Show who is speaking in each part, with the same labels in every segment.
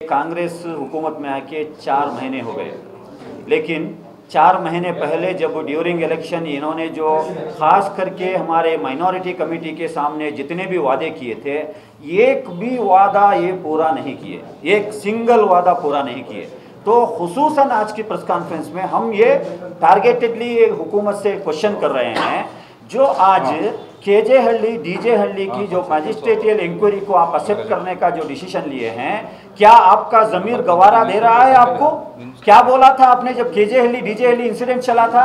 Speaker 1: कांग्रेस हुकूमत में आके 4 महीने हो गए, लेकिन 4 महीने पहले जब ड्यूरिंग इलेक्शन इन्होंने जो ख़ास करके हमारे माइनॉरिटी कमेटी के सामने जितने भी वादे किए थे, एक भी वादा ये पूरा नहीं किए, एक सिंगल वादा पूरा नहीं किए। तो खुसूसन आज की प्रेस कॉन्फ्रेंस में हम ये टारगेटेडली हुकूमत से क्वेश्चन कर रहे हैं, जो आज केजे हल्ली डीजे हल्ली की जो मैजिस्ट्रेटियल इंक्वायरी को आप एक्सेप्ट करने का जो डिसीजन लिए हैं, क्या आपका ज़मीर गवारा दे रहा है आपको? क्या बोला था आपने जब केजे हल्ली डीजे हल्ली इंसिडेंट चला था?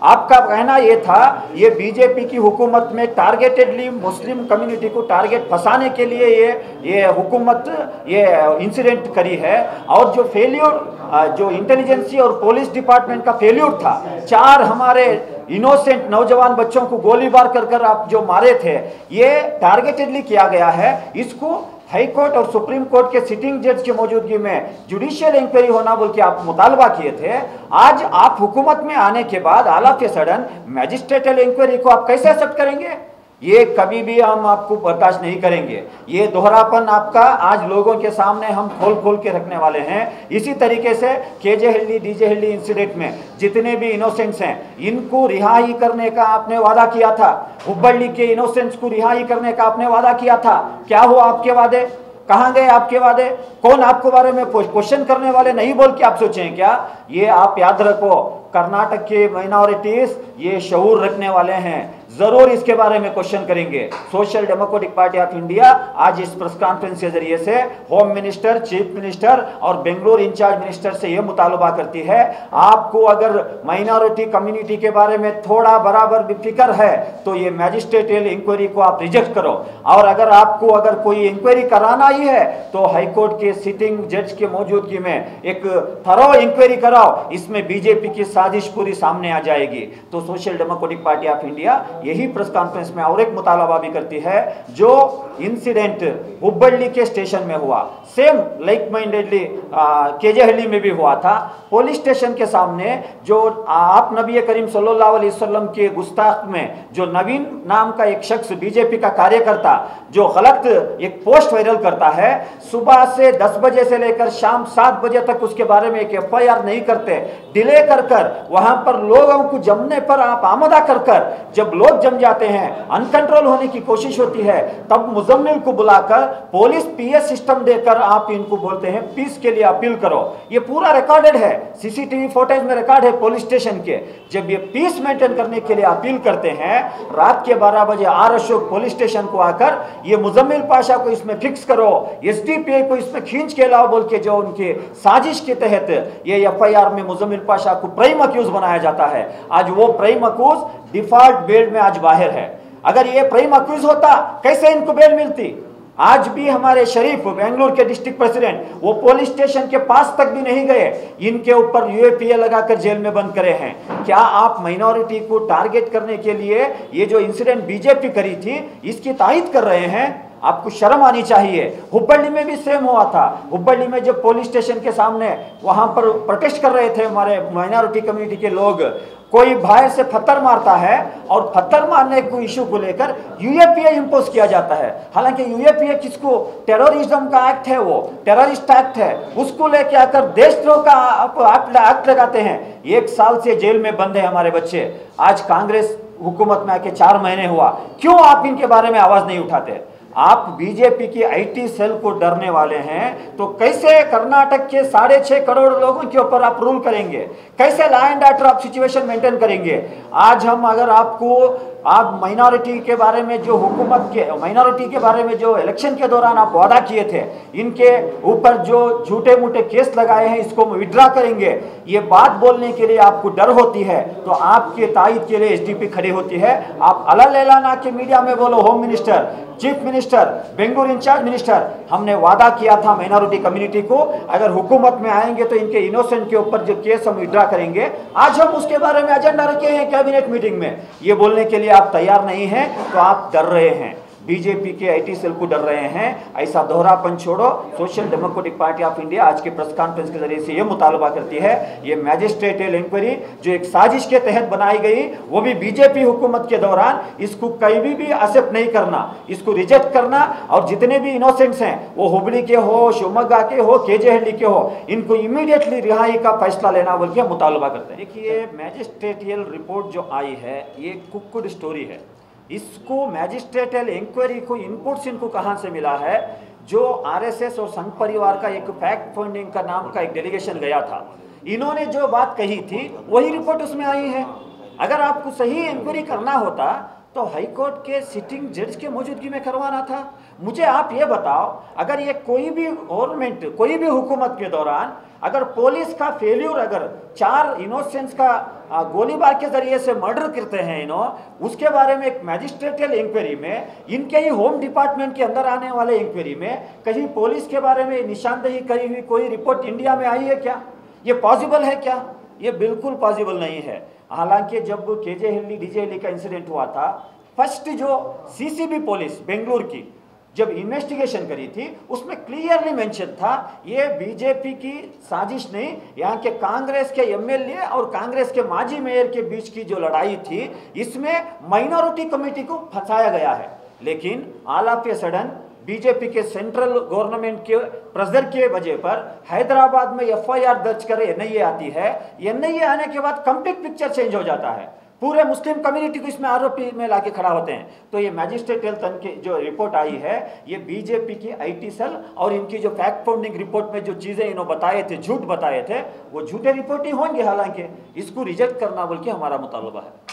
Speaker 1: आपका कहना ये था ये बीजेपी की हुकूमत में टारगेटेडली मुस्लिम कम्युनिटी को टारगेट फंसाने के लिए ये हुकूमत ये इंसिडेंट करी है। और जो फेल्यूर जो इंटेलिजेंसी और पुलिस डिपार्टमेंट का फेल्यूर था, 4 हमारे इनोसेंट नौजवान बच्चों को गोलीबार कर आप जो मारे थे, ये टारगेटेडली किया गया है। इसको हाई कोर्ट और सुप्रीम कोर्ट के सिटिंग जज की मौजूदगी में जुडिशियल इंक्वायरी होना बोल के आप मुतालबा किए थे। आज आप हुकूमत में आने के बाद all of a sudden magisterial inquiry को आप कैसे एक्सेप्ट करेंगे? ये कभी भी हम आपको बर्दाश्त नहीं करेंगे। ये दोहरापन आपका आज लोगों के सामने हम खोल के रखने वाले हैं। इसी तरीके से केजे हल्ली डीजे हल्ली इंसिडेंट में जितने भी इनोसेंट्स हैं, इनको रिहाई करने का आपने वादा किया था। हुब्बಳ್ಳಿ के इनोसेंट्स को रिहाई करने का आपने वादा किया था। क्या हुआ आपके वादे? कहाँ गए आपके वादे? कौन आपके बारे में क्वेश्चन करने वाले नहीं बोल के आप सोचें क्या? ये आप याद रखो, कर्नाटक के माइनॉरिटीज ये शऊर रखने वाले हैं, जरूर इसके बारे में क्वेश्चन करेंगे। Social democratic party of India आज इस प्रेस कॉन्फ्रेंस के जरिए से होम मिनिस्टर, चीफ मिनिस्टर और बेंगलुरु इंचार्ज मिनिस्टर से यह मुतालबा करती है, आपको अगर माइनॉरिटी कम्युनिटी के बारे में थोड़ा बराबर भी फिक्र है तो ये मैजिस्ट्रेटियल इंक्वायरी को आप रिजेक्ट करो। और अगर आपको अगर कोई इंक्वायरी कराना ही है तो हाईकोर्ट के सिटिंग जज के मौजूदगी में एक थरो इंक्वायरी कराओ। इसमें बीजेपी की साजिश पूरी सामने आ जाएगी। तो social democratic party of India यही प्रेस कॉन्फ्रेंस में और एक मुतालबा भी करती है, जो इंसिडेंट हुब्बಳ್ಳಿ के स्टेशन में हुआ, सेम लाइक माइंडेडली केजे हल्ली में भी हुआ था। पुलिस स्टेशन के सामने जो आप नबी करीम सल्लल्लाहु अलैहि वसल्लम के गुस्ताख में जो नवीन नाम का एक शख्स बीजेपी का कार्यकर्ता जो गलत एक पोस्ट वायरल करता है, सुबह से 10 बजे से लेकर शाम 7 बजे तक उसके बारे में एक FIR नहीं करते, डिले कर वहां पर लोगों को जमने पर आप आमदा कर जब लोग जम जाते हैं, अनकंट्रोल होने की कोशिश होती है, तब मुजम्मिल को बुलाकर पुलिस PS सिस्टम देकर आप इनको बोलते हैं पीस के लिए अपील करो। ये पूरा रिकॉर्डेड है, सीसीटीवी फुटेज में रिकॉर्ड है पुलिस स्टेशन के। जब ये पीस मेंटेन करने के लिए अपील करते हैं, रात के 12 बजे अशोक पुलिस स्टेशन को आकर ये मुजम्मिल पाशा को इसमें फिक्स करो, SDPI को इसमें खींच के लाओ बोल के जो उनके साजिश के तहत ये FIR में मुजम्मिल पाशा को प्राइम अक्यूज बनाया जाता है। आज वो प्राइम अक्यूज डिफॉल्ट बेल में आज बाहर है। अगर ये प्राइम अक्यूज होता, कैसे इनको बेल मिलती? आज भी हमारे शरीफ बेंगलुरु के डिस्ट्रिक्ट प्रेसिडेंट वो पुलिस स्टेशन के पास तक भी नहीं गए, इनके ऊपर UAPA लगाकर जेल में बंद करे हैं। क्या आप माइनॉरिटी को टारगेट करने के लिए ये जो इंसिडेंट बीजेपी करी थी इसकी तायद कर रहे हैं? आपको शर्म आनी चाहिए। हुब्बಳ್ಳಿ में भी सेम हुआ था। हुब्बಳ್ಳಿ में जब पुलिस स्टेशन के सामने वहां पर प्रोटेस्ट कर रहे थे हमारे माइनॉरिटी कम्युनिटी के लोग, कोई बाहर से पत्थर मारता है और पत्थर मारने को इशू को लेकर UAPA इंपोज किया जाता है। हालांकि UAPA किसको, टेररिज्म का एक्ट है, वो टेररिस्ट एक्ट है, उसको लेके आकर देशद्रोह का एक्ट लगाते हैं। 1 साल से जेल में बंद है हमारे बच्चे। आज कांग्रेस हुकूमत में आके 4 महीने हुआ, क्यों आप इनके बारे में आवाज नहीं उठाते? आप बीजेपी की IT सेल को डरने वाले हैं तो कैसे कर्नाटक के 6.5 करोड़ लोगों के ऊपर आप रूल करेंगे? कैसे लॉ एंड ऑर्डर आप सिचुएशन मेंटेन करेंगे? आज हम अगर आप माइनॉरिटी के बारे में जो हुकूमत के माइनॉरिटी के बारे में जो इलेक्शन के दौरान आप वादा किए थे, इनके ऊपर जो झूठे मूठे केस लगाए हैं इसको विड्रा करेंगे, ये बात बोलने के लिए आपको डर होती है तो आपके तायद के लिए SDP खड़ी होती है। आप अलग एलाना के मीडिया में बोलो, home minister, chief minister, Bengaluru incharge minister, हमने वादा किया था माइनॉरिटी कम्युनिटी को अगर हुकूमत में आएंगे तो इनके इनोसेंट के ऊपर जो केस हम विड्रा करेंगे। आज हम उसके बारे में एजेंडा रखे हैं कैबिनेट मीटिंग में, ये बोलने के लिए आप तैयार नहीं हैं तो आप डर रहे हैं। बीजेपी के आईटी सेल को डर रहे हैं। ऐसा दोहरापन छोड़ो। Social democratic party of India आज के प्रेस कॉन्फ्रेंस के जरिए से यह मुतालबा करती है, ये मैजिस्ट्रेटियल इंक्वायरी जो एक साजिश के तहत बनाई गई, वो भी बीजेपी हुकूमत के दौरान, इसको कहीं भी एक्सेप्ट नहीं करना, इसको रिजेक्ट करना। और जितने भी इनोसेंट्स हैं, वो हुबली के हो, शिवमोगा के हो, केजेहल्ली के हो, इनको इमीडिएटली रिहाई का फैसला लेना बोल के मुतालबा करते हैं। देखिए, मैजिस्ट्रेटियल रिपोर्ट जो आई है ये कुक्ड स्टोरी है। इसको मैजिस्ट्रेटियल इंक्वायरी को इनपुट्स इनको कहां से मिला है? जो आरएसएस और संघ परिवार का एक फैक्ट फाइंडिंग का नाम का एक डेलीगेशन गया था, इन्होंने जो बात कही थी वही रिपोर्ट उसमें आई है। अगर आपको सही इंक्वायरी करना होता तो हाईकोर्ट के सिटिंग जज के मौजूदगी में करवाना था। मुझे आप ये बताओ, अगर ये कोई भी गवर्नमेंट, कोई भी हुकूमत के दौरान अगर पुलिस का फेल्यूर, अगर 4 इनोसेंट्स का गोलीबार के जरिए से मर्डर करते हैं उसके बारे में एक मैजिस्ट्रेटियल इंक्वायरी में, इनके ही होम डिपार्टमेंट के अंदर आने वाले इंक्वायरी में कहीं पुलिस के बारे में निशानदेही करी हुई कोई रिपोर्ट इंडिया में आई है क्या? ये पॉसिबल है क्या? ये बिल्कुल पॉसिबल नहीं है। हालांकि जब केजेहल्ली डीजेहल्ली का इंसिडेंट हुआ था, फर्स्ट जो सीसीबी पुलिस बेंगलुरु की जब इन्वेस्टिगेशन करी थी, उसमें क्लियरली मेंशन था ये बीजेपी की साजिश नहीं, यहाँ के कांग्रेस के एमएलए और कांग्रेस के माजी मेयर के बीच की जो लड़ाई थी, इसमें माइनॉरिटी कमेटी को फंसाया गया है। लेकिन all of a sudden BJP के सेंट्रल गवर्नमेंट के प्रेशर के वजह पर हैदराबाद में एफआईआर दर्ज कर एनआईए आती है। एनआईए आने के बाद कंप्लीट पिक्चर चेंज हो जाता है, पूरे मुस्लिम कम्युनिटी को इसमें आरोपी में लाके खड़ा होते हैं। तो ये मैजिस्ट्रेटियल तंज जो रिपोर्ट आई है, ये बीजेपी की आईटी सेल और इनकी जो फैक्ट फाइंडिंग रिपोर्ट में जो चीजें इन्होंने बताए थे, झूठ बताए थे, वो झूठे रिपोर्ट ही होंगे। हालांकि इसको रिजेक्ट करना बोल के हमारा मुतालबा है।